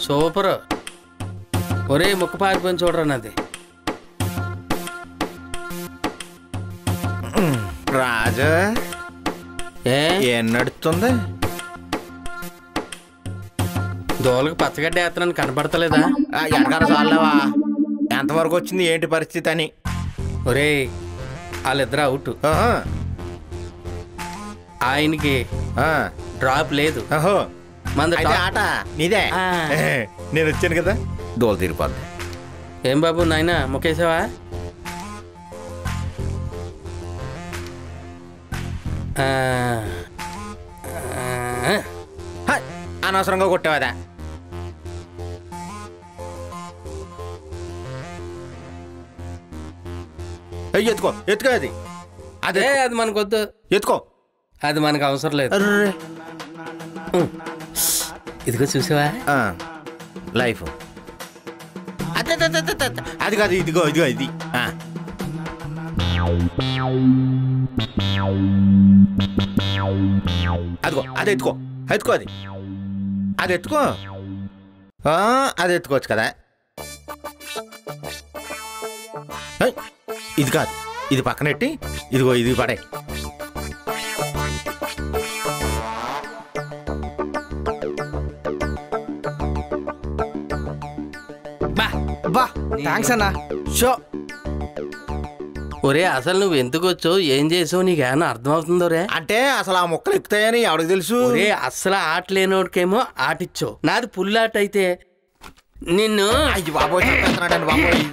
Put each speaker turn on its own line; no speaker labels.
Super. ఒరే ముక్క పారిపోయి చూడరా నాది.
రాజా ఏం నడుస్తుంది?
దోలకు పచ్చగడ్డ వేస్తున్నాను కనపడతలేదా?
ఎనకాల చాలావా? ఎంతవరకు వచ్చింది ఏంటి పరిస్థితి అని?
ఒరే వాళ్ళిద్దరు అవుట్. ఆయనకి డ్రాప్ లేదు.
ఆట నీదే. నేను వచ్చాను కదా, దోలు తీరిపోద్ది.
ఏం బాబు నాయనా మొక్కేసావా?
అనవసరంగా కొట్టావదా? ఎత్తుకో ఎత్తుకో. అది
అదే అది మనకొద్దు.
ఎత్తుకో.
అది మనకు అవసరం లేదు. ఇదిగో చూసావా
లైఫ్. అది కాదు, ఇదిగో ఇదిగో ఇది. అదిగో అది ఎత్తుకో. ఎత్తుకో అది. అది ఎత్తుకో. అది ఎత్తుకోవచ్చు కదా. ఇది కాదు, ఇది పక్కనెట్టి ఇదిగో ఇది పడే.
బా థ్యాంక్స్ అన్నా. షో.
ఒరే అసలు నువ్వు ఎందుకు వచ్చావు, ఏం చేసావు, నీకేమన్నా అర్థమవుతుందో రే?
అంటే అసలు ఆ మొక్కలు ఎక్కుతాయని ఎవరికి తెలుసు?
ఒరే అసలు ఆట లేనోడికేమో ఆటిచ్చావు, నాది పుల్లాట అయితే నిన్ను.
అయ్యి బాబోయ్ బాబోయ్.